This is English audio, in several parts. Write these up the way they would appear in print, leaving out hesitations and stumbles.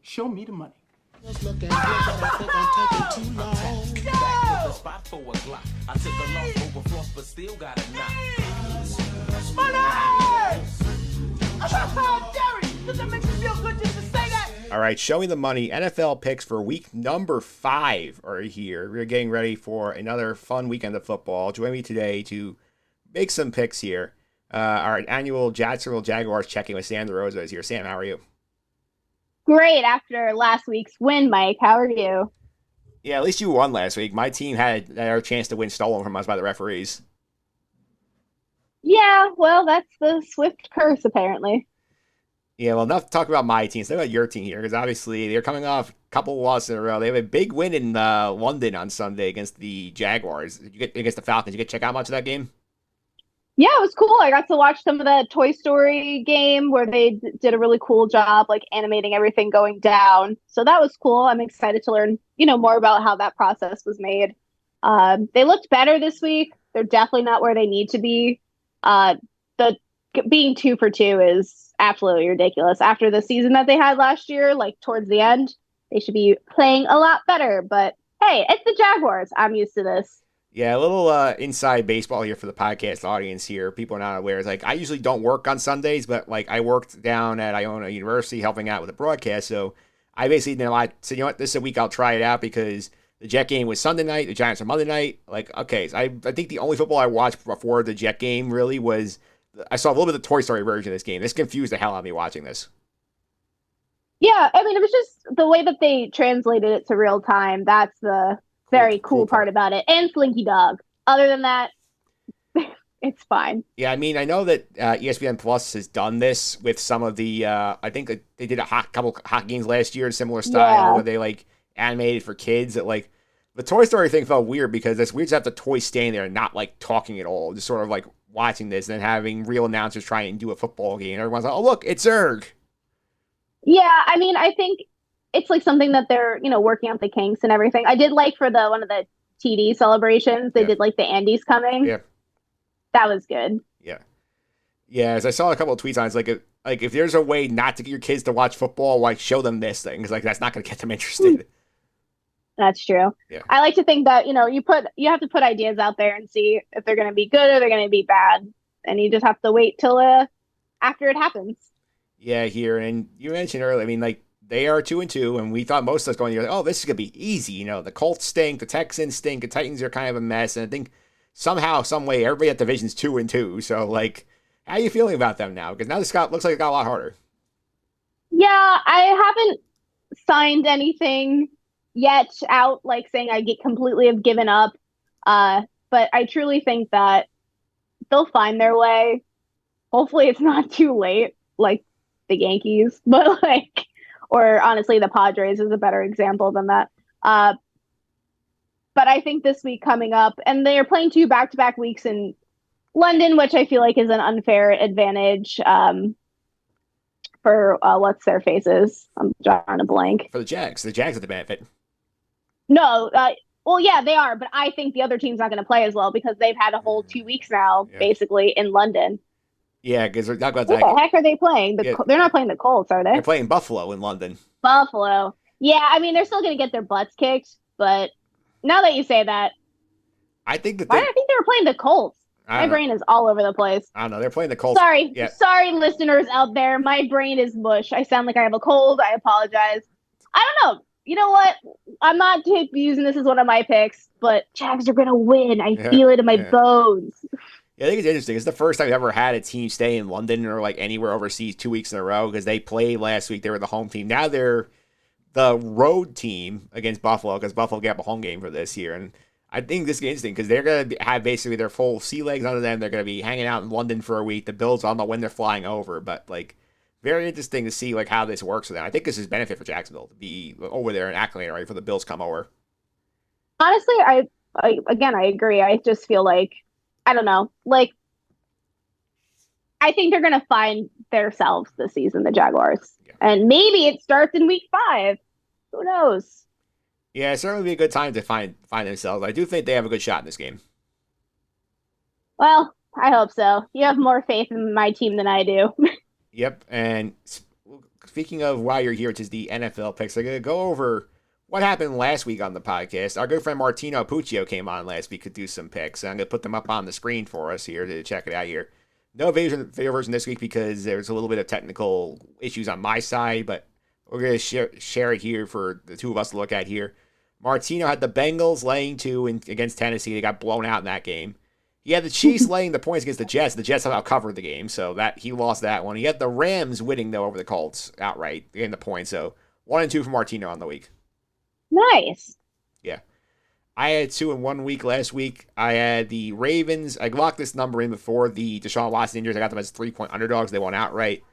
Show me the money. Just looking good, but I think I'm taking too long. Back with the spot for a Glock. I took a loss over floss, but still got a knock. Money! Jerry, does that make you feel good just to say that? All right, showing the money. NFL picks for week number 5 are here. We're getting ready for another fun weekend of football. Join me today to make some picks here. Our annual Jacksonville Jaguars check-in with Sam Derosa is here. Sam, how are you? Great after last week's win, Mike. How are you? Yeah, at least you won last week. My team had their chance to win stolen from us by the referees. Yeah, well, that's the Swift curse, apparently. Yeah, well, enough to talk about my team. Let's talk about your team here, because obviously they're coming off a couple of losses in a row. They have a big win in London on Sunday against the Jaguars. Against the Falcons. You get to check out much of that game? Yeah, it was cool. I got to watch some of the Toy Story game where they did a really cool job, like animating everything going down. So that was cool. I'm excited to learn, more about how that process was made. They looked better this week. They're definitely not where they need to be. Being 2 for 2 is absolutely ridiculous. After the season that they had last year, like towards the end, they should be playing a lot better. But hey, it's the Jaguars. I'm used to this. Yeah, a little inside baseball here for the podcast audience here. People are not aware. It's like I usually don't work on Sundays, but like I worked down at Iona University helping out with the broadcast. So I basically said, you know what, this is a week I'll try it out because the Jet game was Sunday night, the Giants are Monday night. Like, okay, so I think the only football I watched before the Jet game really was I saw a little bit of the Toy Story version of this game. This confused the hell out of me watching this. Yeah, I mean, it was just the way that they translated it to real time. That's the very cool part about it. And Slinky Dog. Other than that, it's fine. Yeah, I mean, I know that ESPN Plus has done this with some of the, I think that they did a couple hockey games last year in similar style where they like animated for kids. That like the Toy Story thing felt weird because it's weird to have the toy standing there and not like talking at all. Just sort of like watching this and then having real announcers try and do a football game. Everyone's like, oh, look, it's Zerg. Yeah, I mean, I think it's like something that they're, working out the kinks and everything. I did like for one of the TD celebrations, they did like the Andes coming. Yeah. That was good. Yeah. Yeah, as I saw a couple of tweets on it, like if there's a way not to get your kids to watch football, like show them this thing, because like that's not going to get them interested. That's true. Yeah. I like to think that, you have to put ideas out there and see if they're going to be good or they're going to be bad. And you just have to wait till after it happens. Yeah, here. And you mentioned earlier, I mean, like, they are 2-2, and we thought most of us going here, like, oh, this is going to be easy. The Colts stink, the Texans stink, the Titans are kind of a mess. And I think somehow, some way, everybody at division's 2-2. So, like, how are you feeling about them now? Because now this looks like it got a lot harder. Yeah, I haven't signed anything yet out, like saying I completely have given up. But I truly think that they'll find their way. Hopefully it's not too late, like the Yankees, but or honestly, the Padres is a better example than that. But I think this week coming up, and they are playing 2 back-to-back weeks in London, which I feel like is an unfair advantage for what's their faces. I'm drawing a blank. For the Jags. The Jags are the benefit. No, well, yeah, they are, but I think the other team's not going to play as well because they've had a whole 2 weeks now, basically, in London. Yeah, because we're talking about what the heck are they playing? They're not playing the Colts, are they? They're playing Buffalo in London. Buffalo. Yeah, I mean, they're still going to get their butts kicked, but now that you say that, I think that why did I think they were playing the Colts? My brain is all over the place. I don't know. They're playing the Colts. Sorry, listeners out there. My brain is mush. I sound like I have a cold. I apologize. I don't know. You know what? I'm not using this as one of my picks, but Jags are going to win. I feel it in my bones. Yeah, I think it's interesting. It's the first time I've ever had a team stay in London or like anywhere overseas 2 weeks in a row because they played last week. They were the home team. Now they're the road team against Buffalo because Buffalo got a home game for this year. And I think this is interesting because they're going to have basically their full sea legs under them. They're going to be hanging out in London for a week. The Bills, I don't know when they're flying over, but like very interesting to see like how this works for them. I think this is benefit for Jacksonville to be over there and acclimate right for the Bills come over. Honestly, I agree. I just feel like I don't know. Like, I think they're going to find themselves this season, the Jaguars. Yeah. And maybe it starts in week 5. Who knows? Yeah, it's certainly be a good time to find themselves. I do think they have a good shot in this game. Well, I hope so. You have more faith in my team than I do. Yep, and speaking of while you're here, which is the NFL picks, I'm going to go over what happened last week on the podcast. Our good friend Martino Puccio came on last week to do some picks. I'm going to put them up on the screen for us here to check it out here. No video version this week because there's a little bit of technical issues on my side, but we're going to share it here for the two of us to look at here. Martino had the Bengals laying 2 against Tennessee. They got blown out in that game. He had the Chiefs laying the points against the Jets. The Jets somehow covered the game, so that he lost that one. He had the Rams winning, though, over the Colts outright in the points. So 1 and 2 for Martino on the week. Nice. Yeah. I had 2 in 1 week last week. I had the Ravens. I locked this number in before the Deshaun Watson injuries. I got them as 3-point underdogs. They won outright.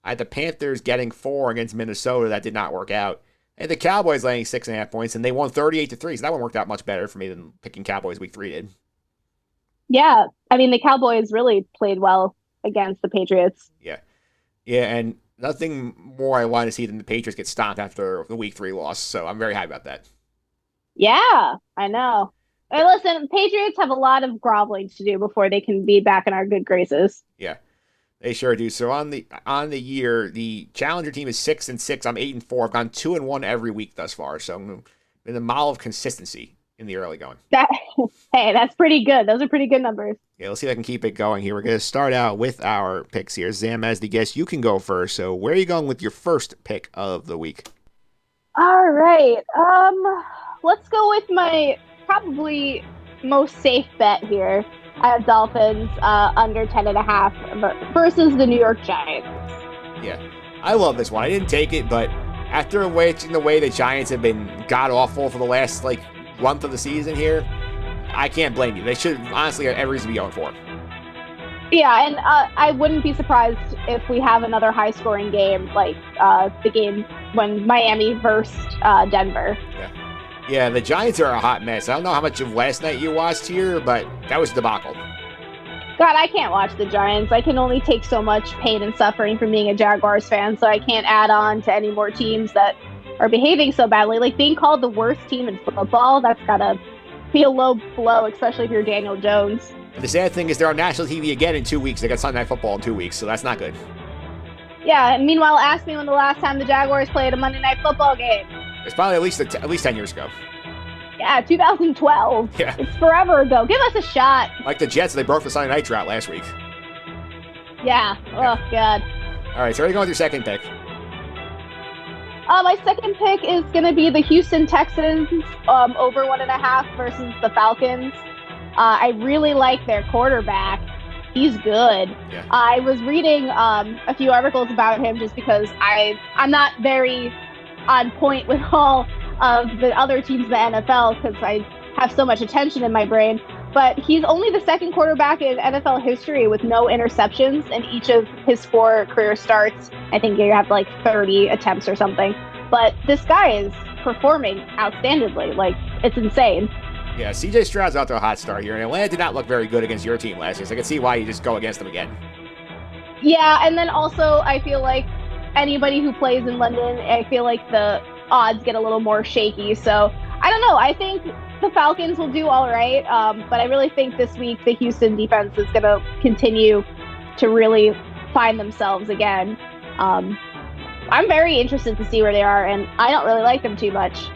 I had the Panthers getting 4 against Minnesota. That did not work out. I had the Cowboys laying 6.5 points, and they won 38-3. So that one worked out much better for me than picking Cowboys week 3 did. Yeah, I mean, the Cowboys really played well against the Patriots. Yeah, and nothing more I want to see than the Patriots get stomped after the week 3 loss, so I'm very happy about that. Yeah, I know. Hey, listen, Patriots have a lot of groveling to do before they can be back in our good graces. Yeah, they sure do. So on the year, the challenger team is 6-6. I'm 8-4. I've gone 2-1 every week thus far, so I'm in the model of consistency in the early going. Hey, that's pretty good. Those are pretty good numbers. Yeah, let's see if I can keep it going here. We're going to start out with our picks here. Zam, as the guest, you can go first. So where are you going with your first pick of the week? All right. Let's go with my probably most safe bet here. I have Dolphins under 10.5 versus the New York Giants. Yeah, I love this one. I didn't take it, but after watching the way the Giants have been god-awful for the last, month of the season here, I can't blame you. They should honestly have every reason to be going for it. Yeah, and I wouldn't be surprised if we have another high-scoring game like the game when Miami versed Denver. Yeah, the Giants are a hot mess. I don't know how much of last night you watched here, but that was a debacle. God, I can't watch the Giants. I can only take so much pain and suffering from being a Jaguars fan, so I can't add on to any more teams that are behaving so badly. Like, being called the worst team in football, that's gotta be a low blow, especially if you're Daniel Jones. And the sad thing is they're on national TV again in 2 weeks. They got Sunday Night Football in 2 weeks, so that's not good. Yeah, and meanwhile, ask me when the last time the Jaguars played a Monday Night Football game. It's probably at least 10 years ago. Yeah, 2012. Yeah. It's forever ago. Give us a shot. Like the Jets, they broke the Sunday night drought last week. Yeah. Oh, God. All right, so where are you going with your second pick? My second pick is going to be the Houston Texans over 1.5 versus the Falcons. I really like their quarterback. He's good. Yeah. I was reading a few articles about him just because I'm not very on point with all of the other teams in the NFL because I have so much attention in my brain. But he's only the second quarterback in NFL history with no interceptions in each of his 4 career starts. I think you have 30 attempts or something. But this guy is performing outstandingly. It's insane. Yeah, CJ Stroud's out to a hot start here, and Atlanta did not look very good against your team last year, so I can see why you just go against them again. Yeah, and then also I feel like anybody who plays in London, I feel like the odds get a little more shaky. So I don't know. I think the Falcons will do all right, but I really think this week the Houston defense is going to continue to really find themselves again. I'm very interested to see where they are, and I don't really like them too much.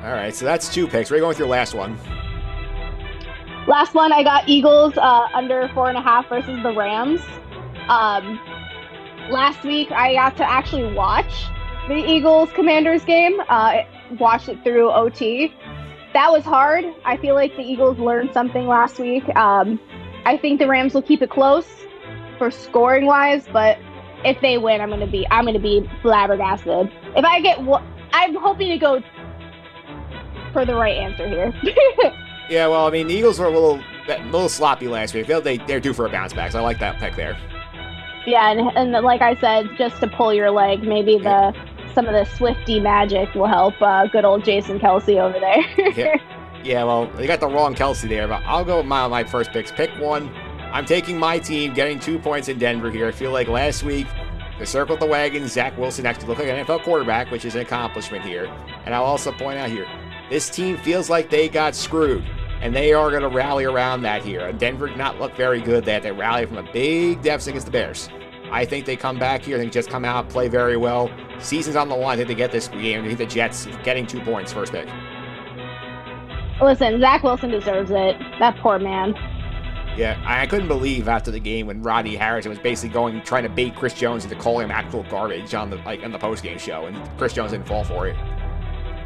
All right, so that's 2 picks. Where are you going with your last one? Last one, I got Eagles under 4.5 versus the Rams. Last week, I got to actually watch the Eagles-Commanders game. Watched it through OT. That was hard. I feel like the Eagles learned something last week. I think the Rams will keep it close for scoring wise, but if they win, I'm gonna be flabbergasted. If I get, I'm hoping to go for the right answer here. Yeah, well, I mean, the Eagles were a little sloppy last week. I feel they're due for a bounce back, so I like that pick there. Yeah, and like I said, just to pull your leg, maybe some of the Swiftie magic will help good old Jason Kelsey over there. Yeah, well, you got the wrong Kelsey there, but I'll go with my first picks. Pick 1. I'm taking my team, getting 2 points in Denver here. I feel like last week, they circled the wagon. Zach Wilson actually looked like an NFL quarterback, which is an accomplishment here. And I'll also point out here, this team feels like they got screwed, and they are going to rally around that here. And Denver did not look very good. They had to rally from a big deficit against the Bears. I think they come back here. I think Jets come out, play very well. Season's on the line. I think they get this game. I think the Jets getting 2 points, first pick. Listen, Zach Wilson deserves it. That poor man. Yeah, I couldn't believe after the game when Rodney Harrison was basically trying to bait Chris Jones into calling him actual garbage on the post-game show, and Chris Jones didn't fall for it.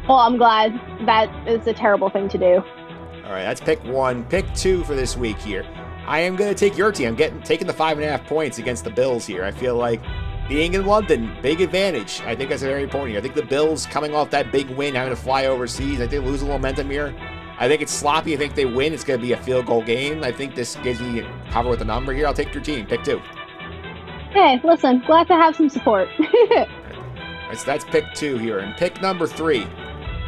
Well, I'm glad. That is a terrible thing to do. All right, that's pick 1. Pick 2 for this week here. I am going to take your team. I'm taking the 5.5 points against the Bills here. I feel like being in London, big advantage. I think that's very important here. I think the Bills coming off that big win, having to fly overseas, I think they lose a little momentum here. I think it's sloppy. I think they win. It's going to be a field goal game. I think this gives me cover with a number here. I'll take your team. Pick 2. Hey, listen, glad to have some support. So that's pick 2 here. And pick number 3,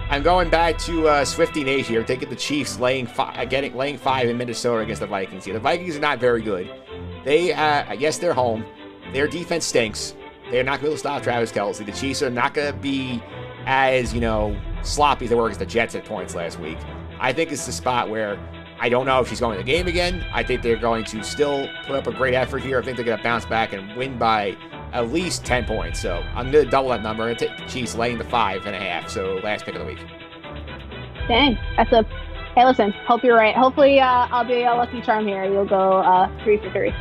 I'm going back to Swifty Nate here, taking the Chiefs laying 5 in Minnesota against the Vikings here. The Vikings are not very good. Yes, they're home. Their defense stinks. They're not going to be able to stop Travis Kelce. The Chiefs are not going to be as, sloppy as they were against the Jets at points last week. I think it's the spot where I don't know if she's going to the game again. I think they're going to still put up a great effort here. I think they're going to bounce back and win by at least 10 points. So I'm going to double that number. I'm going to take the Chiefs laying the 5.5. So last pick of the week. Dang, hey, listen, hope you're right. Hopefully I'll be a lucky charm here. You'll go 3 for 3.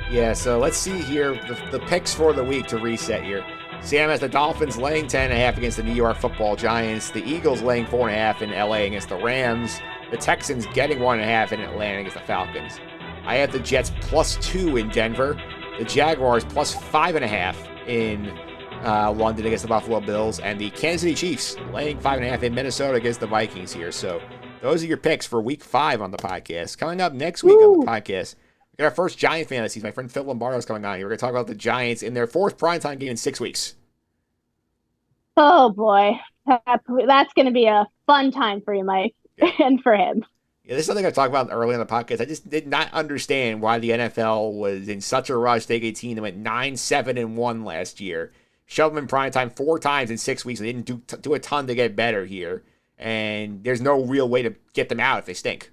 Yeah, so let's see here the picks for the week to reset here. Sam has the Dolphins laying 10.5 against the New York Football Giants. The Eagles laying 4.5 in LA against the Rams. The Texans getting 1.5 in Atlanta against the Falcons. I have the Jets +2 in Denver. The Jaguars +5.5 in London against the Buffalo Bills. And the Kansas City Chiefs laying 5.5 in Minnesota against the Vikings here. So those are your picks for week 5 on the podcast. Coming up next week on the podcast, we got our first Giant fan of the season. My friend Phil Lombardo is coming on here. We're going to talk about the Giants in their 4th primetime game in 6 weeks. Oh, boy. That's going to be a fun time for you, Mike, and for him. Yeah, this is something I talked about early in the podcast. I just did not understand why the NFL was in such a rush to take a team that went 9-7-1 last year. Shoved them in primetime 4 times in 6 weeks. They didn't do a ton to get better here. And there's no real way to get them out if they stink.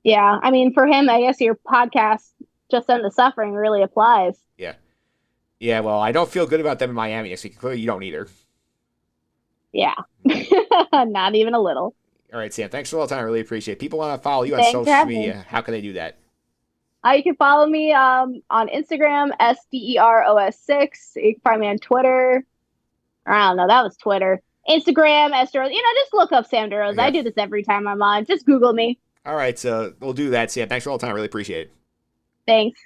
Yeah, I mean, for him, I guess your podcast, Just End the Suffering, really applies. Yeah. Yeah, well, I don't feel good about them in Miami next week. Clearly, you don't either. Yeah. Not even a little. All right, Sam, thanks for all the time. I really appreciate it. People want to follow you on social media. How can they do that? You can follow me on Instagram, SDEROS6. You can find me on Twitter. I don't know, that was Twitter. Instagram, Derosa. Just look up Sam Derosa. Yeah. I do this every time I'm on. Just Google me. All right, so we'll do that, Sam. Thanks for all the time. I really appreciate it. Thanks.